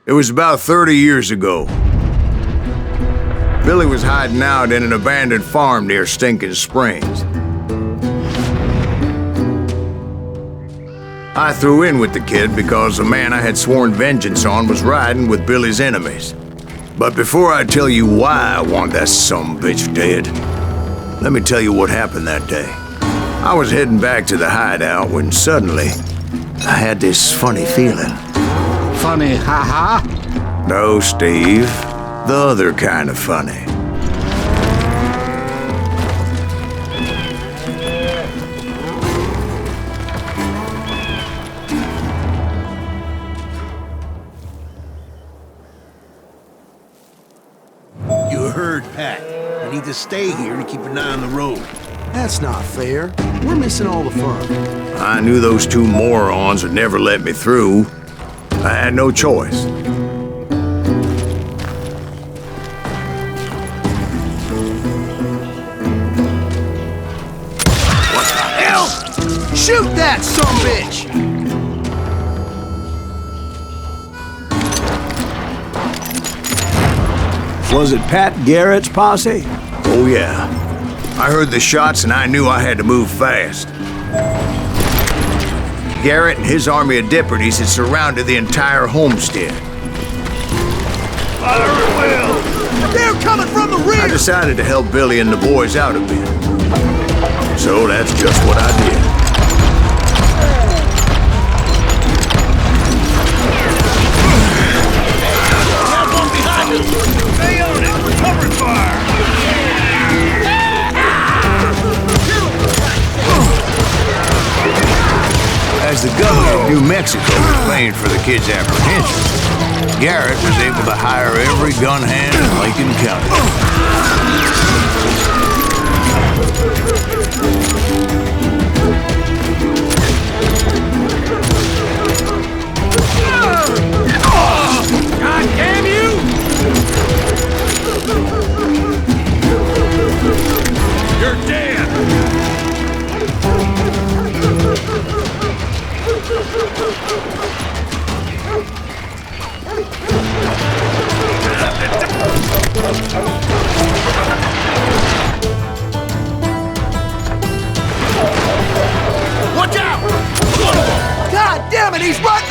It was about 30 years ago. Billy was hiding out in an abandoned farm near Stinking Springs. I threw in with the kid because the man I had sworn vengeance on was riding with Billy's enemies. But before I tell you why I want that sumbitch dead, let me tell you what happened that day. I was heading back to the hideout when suddenly I had this funny feeling. Funny, ha-ha? No, Steve. The other kind of funny. You heard Pat. I need to stay here to keep an eye on the road. That's not fair. We're missing all the fun. I knew those two morons would never let me through. I had no choice. What the hell? Shoot that sumbitch! Was it Pat Garrett's posse? Oh yeah. I heard the shots and I knew I had to move fast. Garrett and his army of deputies had surrounded the entire homestead. Fire at will! They're coming from the rear! I decided to help Billy and the boys out a bit. So that's just what I did. Have one behind us! Stay on it! We're covering fire! As the governor of New Mexico was paying for the kid's apprehension, Garrett was able to hire every gun hand in Lincoln County. God damn you! You're dead! Watch out! God damn it, he's right!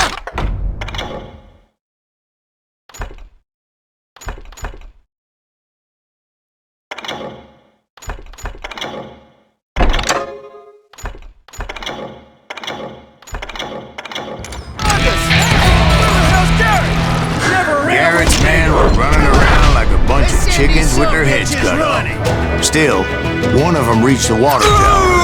Garrett's men were running around like a bunch of chickens with their heads cut off. Still, one of them reached the water tower.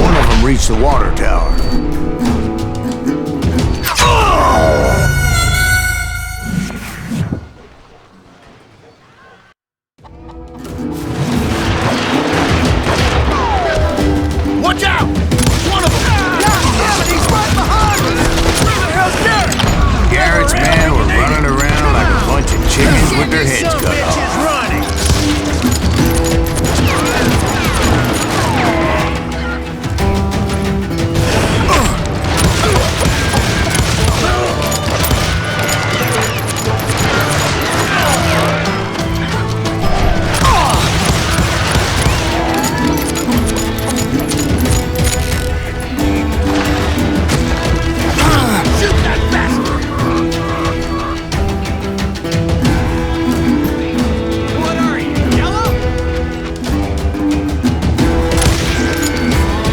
One of them reached the water tower. Watch out! One of them! He's right behind me! Where the hell's Garrett? Garrett's men were running around like a bunch of chickens with their heads Some cut bitch off. is running! Shoot that bastard! What are you, yellow?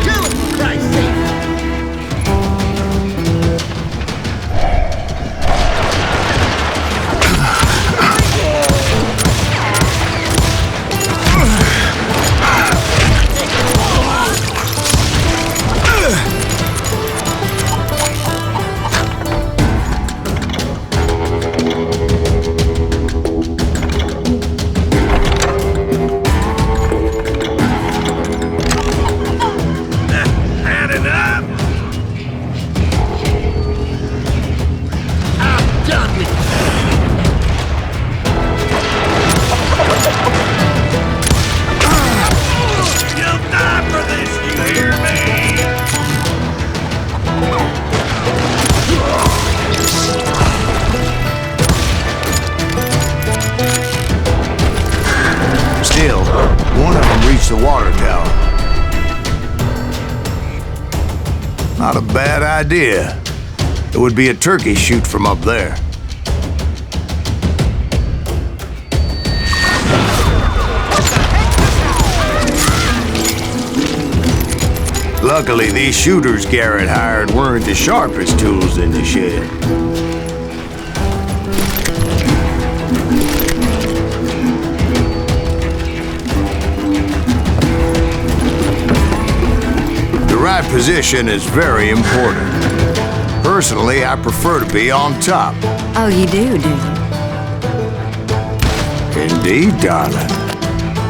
Kill him, for Christ's sake! Had enough? I'm done with you. You'll die for this, you hear me? Still, one of them reached the water tower. Not a bad idea. It would be a turkey shoot from up there. Luckily, these shooters Garrett hired weren't the sharpest tools in the shed. The right position is very important. Personally, I prefer to be on top. Oh, you do you? Indeed, darling.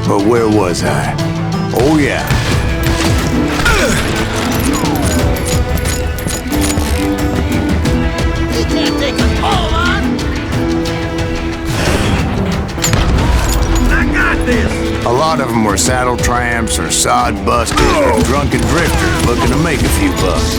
But where was I? Oh, yeah. He can't take us all on! I got this! A lot of them were saddle tramps or sod busters or drunken drifters looking to make a few bucks.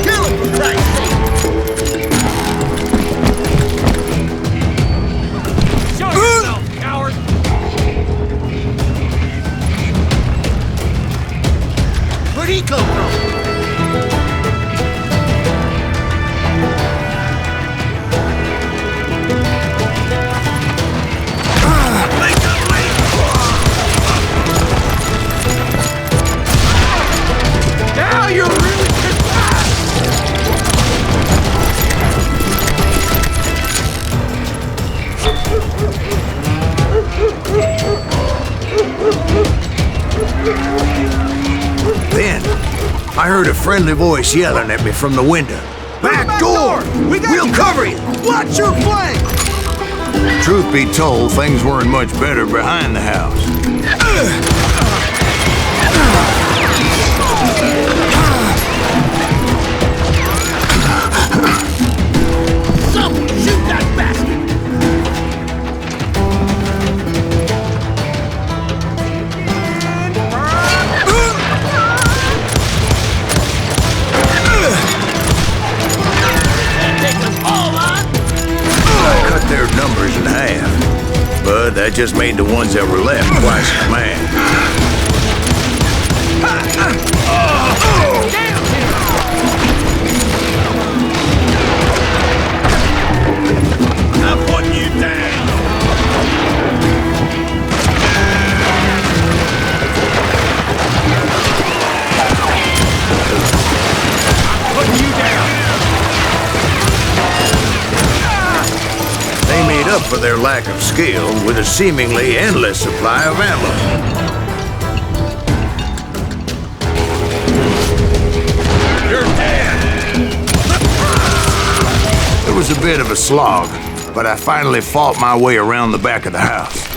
Kill him, for Christ's sake! Show yourself, coward! Where'd he come from? Make a leap! Now you're really Then, I heard a friendly voice yelling at me from the window. Back door! We'll cover you! Watch your flank! Truth be told, things weren't much better behind the house. Someone shoot that bastard! Can't take us all on! I cut their numbers in half. But that just made the ones that were left twice as mad. up for their lack of skill with a seemingly endless supply of ammo. You're dead! It was a bit of a slog, but I finally fought my way around the back of the house.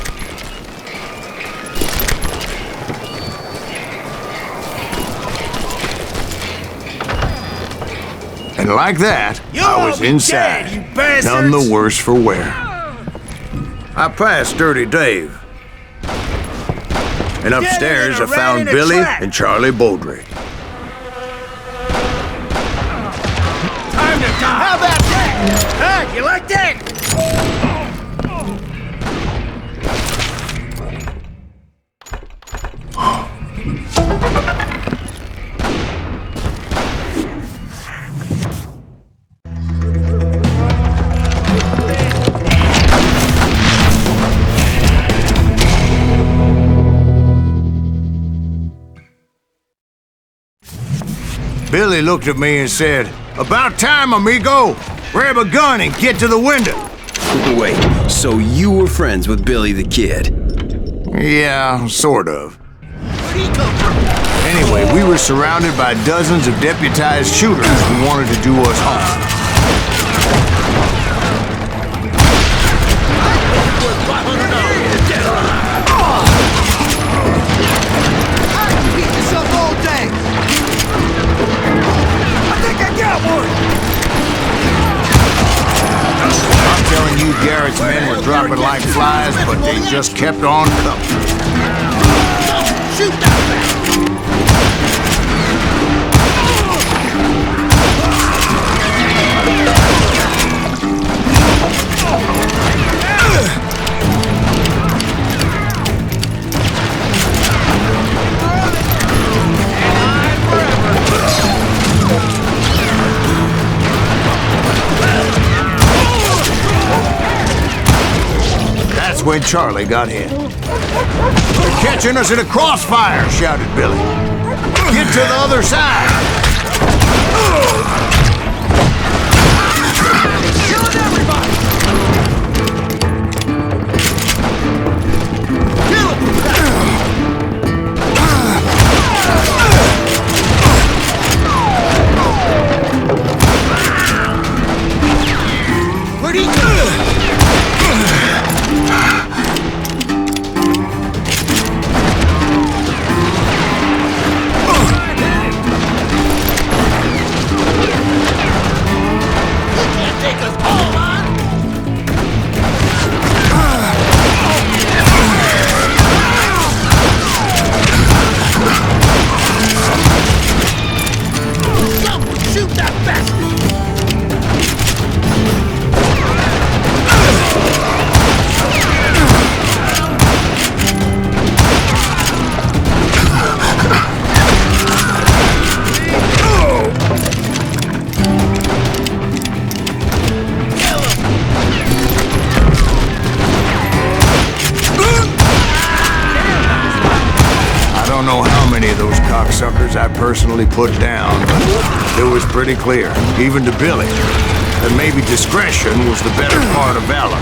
And like that, I was inside, none the worse for wear. I passed Dirty Dave. And upstairs I found Billy and Charlie Baldry. Time to die! How about that? Huh? You like that? Billy looked at me and said, "About time, amigo! Grab a gun and get to the window!" Wait, so you were friends with Billy the Kid? Yeah, sort of. Anyway, we were surrounded by dozens of deputized shooters who wanted to do us harm. I'm telling you, Garrett's men were dropping like flies, but they just kept on coming. Shoot that! That's when Charlie got hit. "They're catching us in a crossfire!" shouted Billy. "Get to the other side!" Killing everybody! Kill him! Where'd he go? Shoot that bastard! I don't know how many of those cocksuckers I personally put down, but it was pretty clear, even to Billy, that maybe discretion was the better part of valor.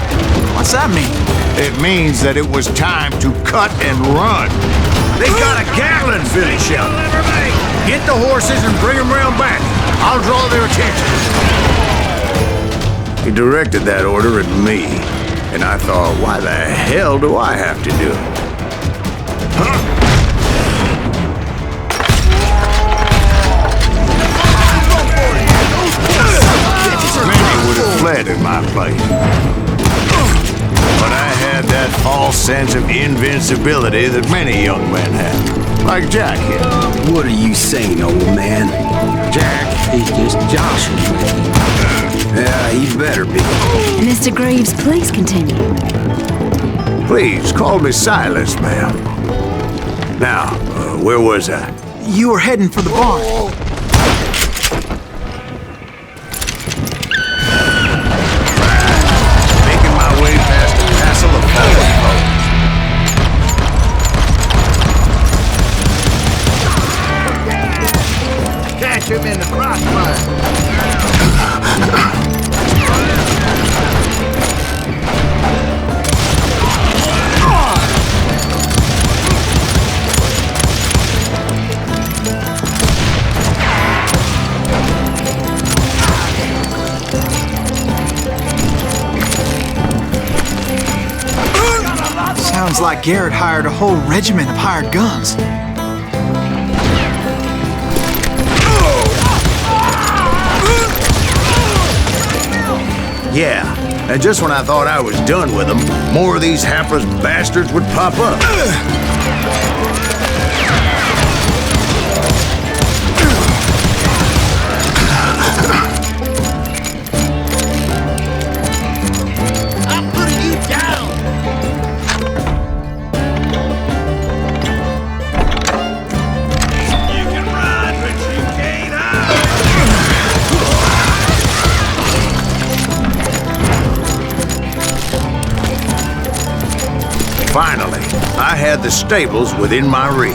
What's that mean? It means that it was time to cut and run. "They got a Gatling!" Billy shouted. "Get the horses and bring them round back. I'll draw their attention." He directed that order at me, and I thought, why the hell do I have to do it? Huh? Many would have fled in my place. But I had that false sense of invincibility that many young men have. Like Jack here. What are you saying, old man? Jack, he's just joshing with you. Yeah, he better be. Mr. Graves, please continue. Please, call me Silas, ma'am. Now, where was I? You were heading for the barn. Making my way past a passel of fallen foes. Catch him in the crossfire! Sounds like Garrett hired a whole regiment of hired guns. Yeah, and just when I thought I was done with them, more of these hapless bastards would pop up. I'm putting you down! You can run, but you can't hide! Finally, I had the stables within my reach.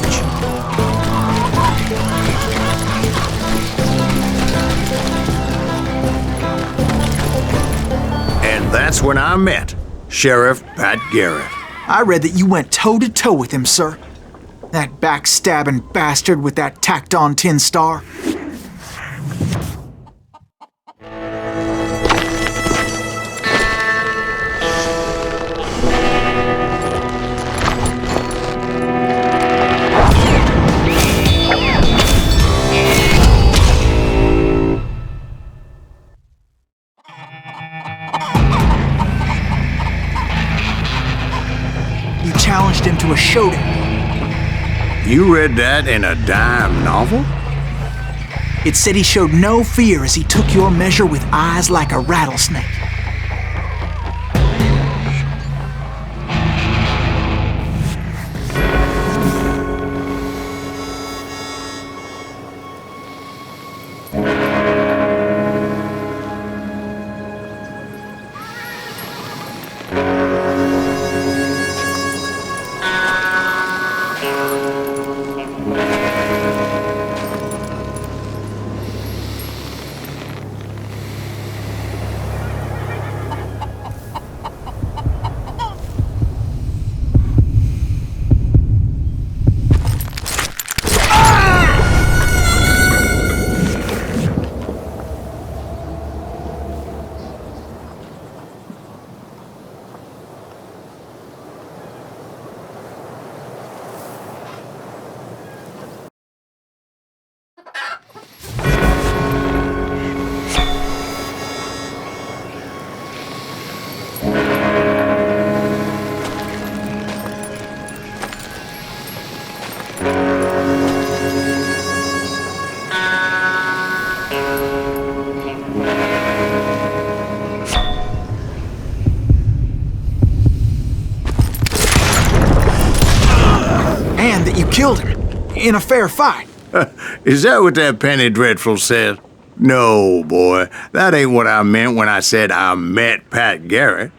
And that's when I met Sheriff Pat Garrett. I read that you went toe-to-toe with him, sir. That backstabbing bastard with that tacked-on tin star. You challenged him to a showdown. You read that in a dime novel? It said he showed no fear as he took your measure with eyes like a rattlesnake. You killed him in a fair fight. Is that what that Penny Dreadful said? No, boy. That ain't what I meant when I said I met Pat Garrett.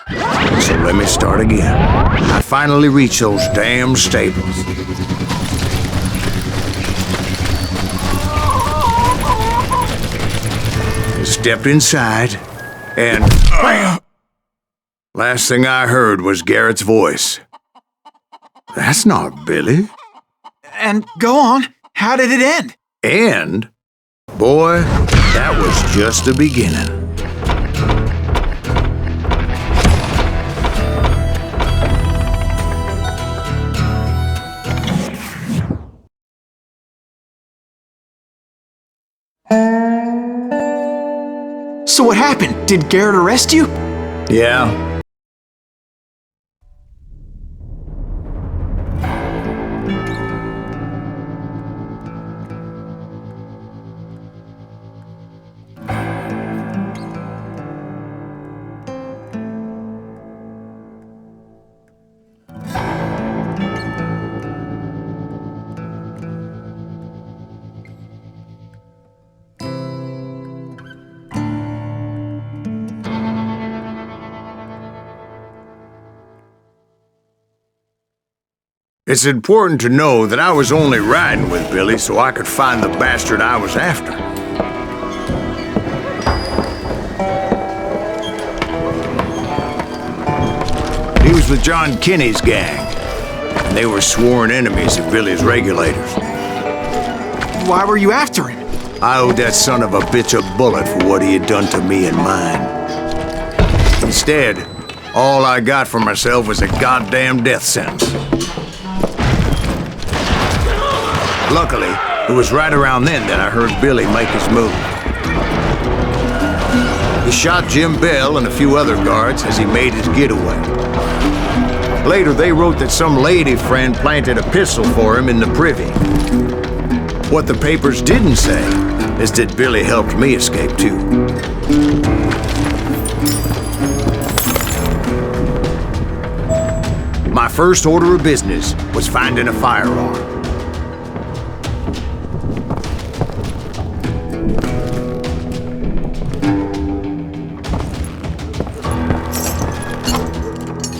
So let me start again. I finally reached those damn stables. Stepped inside, and bam! Last thing I heard was Garrett's voice. That's not Billy. And go on, how did it end? And, boy, that was just the beginning. So what happened? Did Garrett arrest you? Yeah. It's important to know that I was only riding with Billy so I could find the bastard I was after. He was with John Kinney's gang, and they were sworn enemies of Billy's regulators. Why were you after him? I owed that son of a bitch a bullet for what he had done to me and mine. Instead, All I got for myself was a goddamn death sentence. Luckily, it was right around then that I heard Billy make his move. He shot Jim Bell and a few other guards as he made his getaway. Later, they wrote that some lady friend planted a pistol for him in the privy. What the papers didn't say is that Billy helped me escape too. My first order of business was finding a firearm.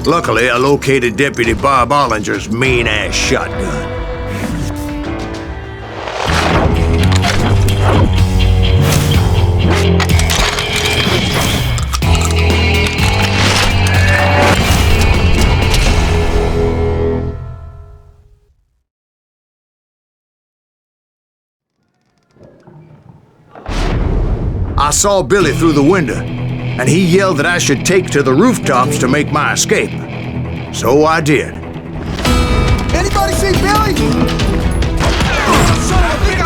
Luckily, I located Deputy Bob Ollinger's mean-ass shotgun. I saw Billy through the window, and he yelled that I should take to the rooftops to make my escape. So I did. Anybody see Billy? Son of a big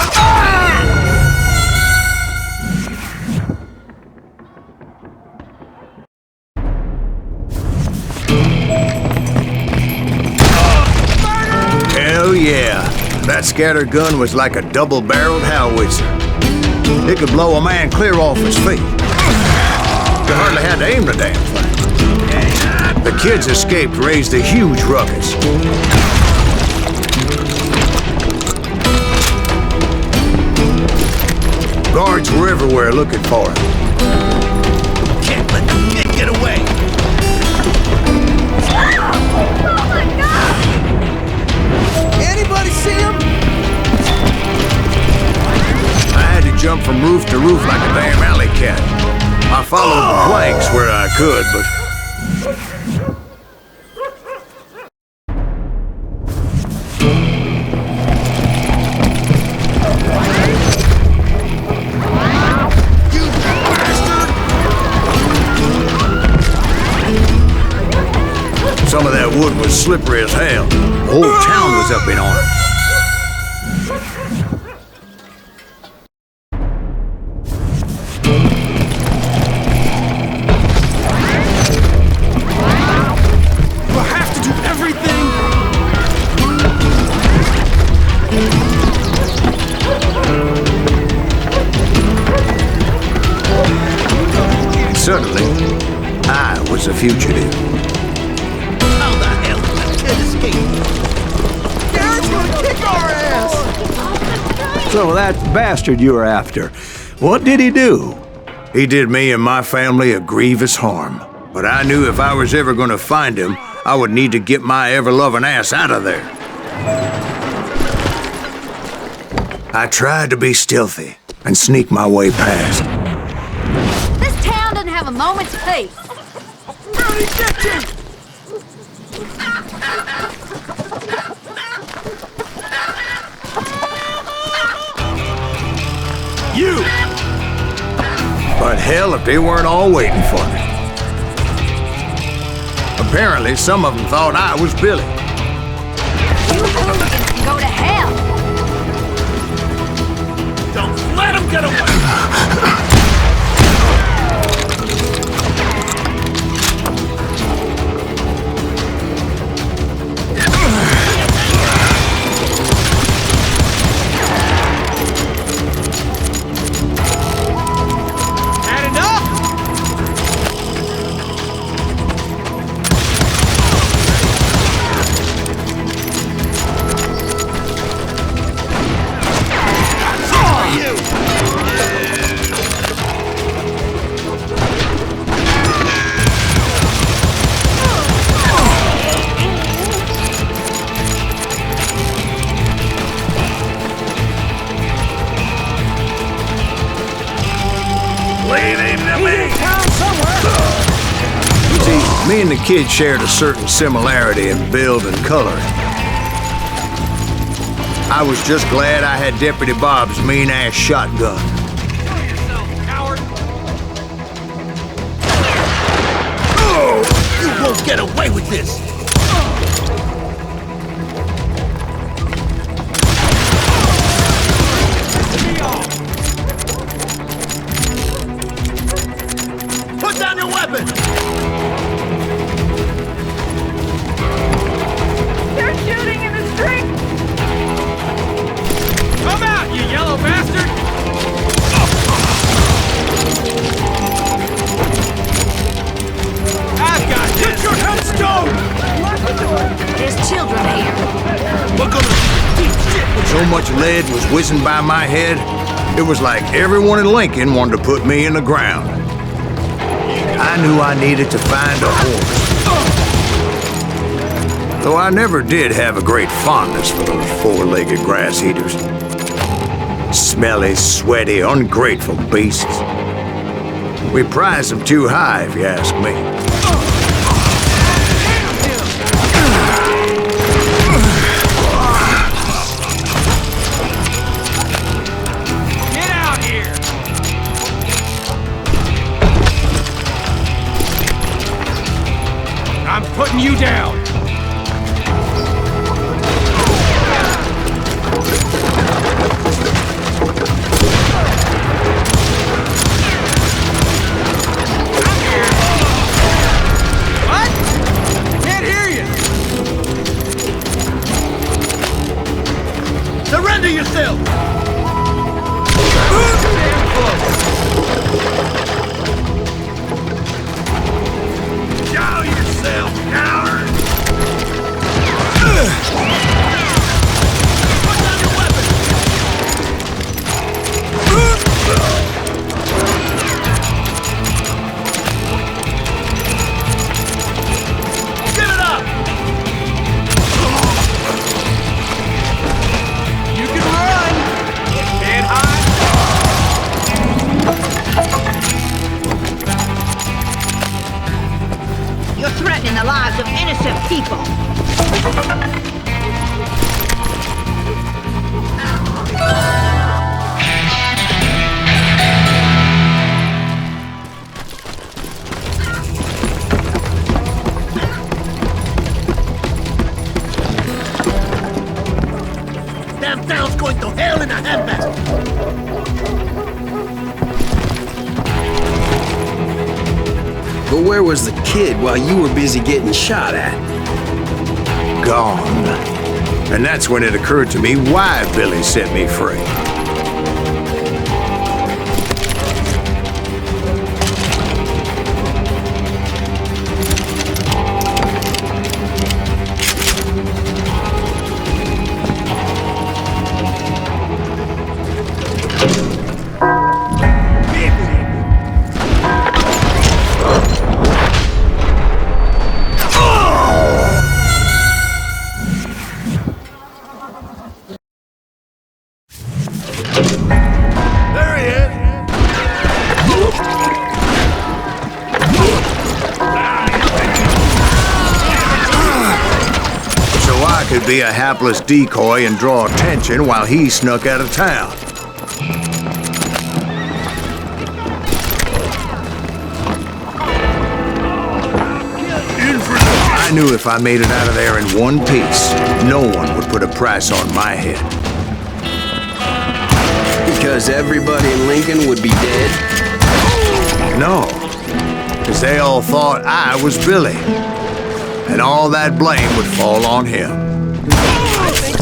Hell yeah. That scatter gun was like a double-barreled howitzer. It could blow a man clear off his feet. You hardly had to aim the damn thing. The kids escaped raised a huge ruckus. Guards were everywhere looking for him. Can't let the kid get away! Oh my God! Anybody see him? I had to jump from roof to roof like a damn alley cat. I followed the planks where I could, but... Some of that wood was slippery as hell. The whole town was up in arms. Suddenly, I was a fugitive. How the hell did that kid escape? Garrett's gonna kick our ass! So that bastard you were after, what did he do? He did me and my family a grievous harm. But I knew if I was ever gonna find him, I would need to get my ever-loving ass out of there. I tried to be stealthy and sneak my way past. This town doesn't have a moment's peace. Billy, get you! You! But hell, if they weren't all waiting for me. Apparently, some of them thought I was Billy. You hooligans can go to hell. Don't let him get away! See, me and the kid shared a certain similarity in build and coloring. I was just glad I had Deputy Bob's mean-ass shotgun. You won't won't get away with this! Put down your weapon! They're shooting in the street! Come out, you yellow bastard! I've got this! Get your headstone! There's children here. We're gonna deep shit! So much lead was whizzing by my head, it was like everyone in Lincoln wanted to put me in the ground. I knew I needed to find a horse. Though I never did have a great fondness for those four-legged grass eaters. Smelly, sweaty, ungrateful beasts. We prize them too high, if you ask me. Get out here! I'm putting you down! What? Can't hear you! Surrender yourself! Damn close! Show yourself, coward! Put down your weapon! Give it up! You can run! Can't hide! You're threatening the lives of innocent people. Damn town's going to hell in a handbasket! But where was the kid while you were busy getting shot at? Gone. And that's when it occurred to me why Billy set me free. There he is! So I could be a hapless decoy and draw attention while he snuck out of town. I knew if I made it out of there in one piece, no one would put a price on my head. Because everybody in Lincoln would be dead? No, because they all thought I was Billy, and all that blame would fall on him.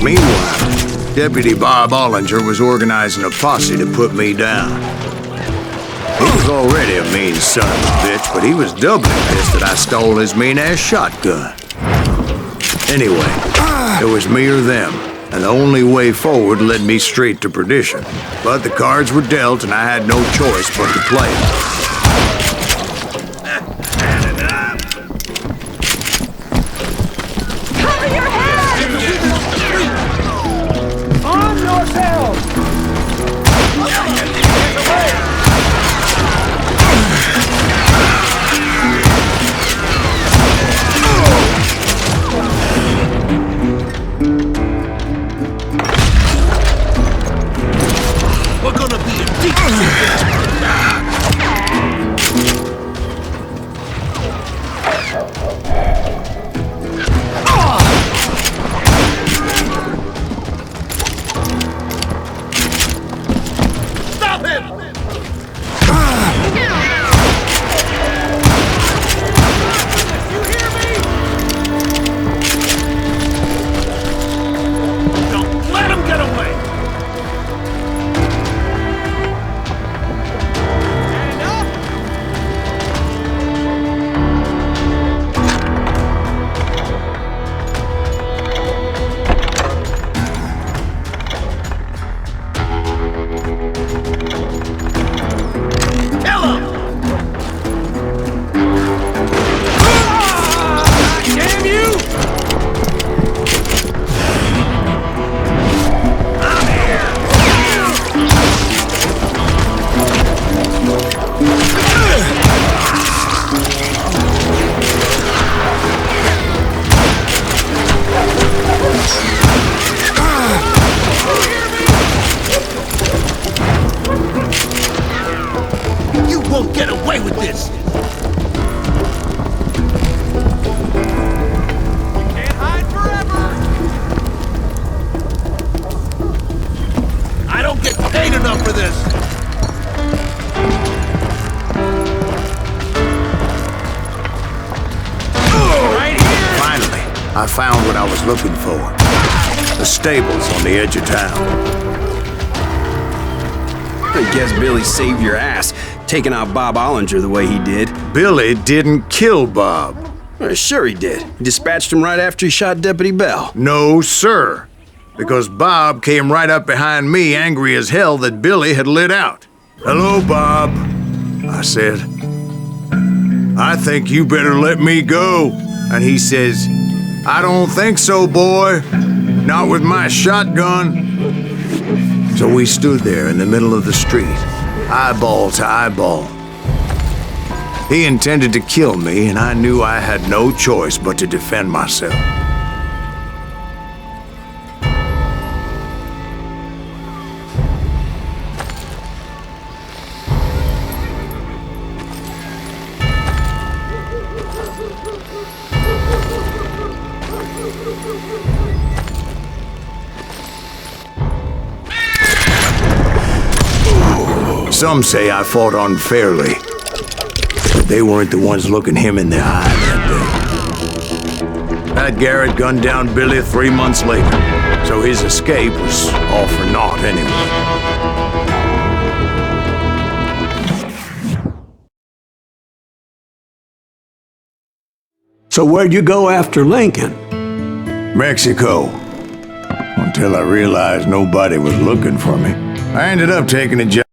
Meanwhile, Deputy Bob Ollinger was organizing a posse to put me down. He was already a mean son of a bitch, but he was doubly pissed that I stole his mean-ass shotgun. Anyway, it was me or them, and the only way forward led me straight to perdition. But the cards were dealt, and I had no choice but to play them. Cover your head! Arm yourself! We're gonna be a deep I found what I was looking for. The stables on the edge of town. I guess Billy saved your ass, taking out Bob Ollinger the way he did. Billy didn't kill Bob. Well, sure he did. He dispatched him right after he shot Deputy Bell. No, sir. Because Bob came right up behind me, angry as hell that Billy had lit out. "Hello, Bob," I said. "I think you better let me go." And he says, "I don't think so, boy. Not with my shotgun." So we stood there in the middle of the street, eyeball to eyeball. He intended to kill me, and I knew I had no choice but to defend myself. Some say I fought unfairly, but they weren't the ones looking him in the eye that day. Pat Garrett gunned down Billy 3 months later, so his escape was all for naught anyway. So where'd you go after Lincoln? Mexico. Until I realized nobody was looking for me. I ended up taking a job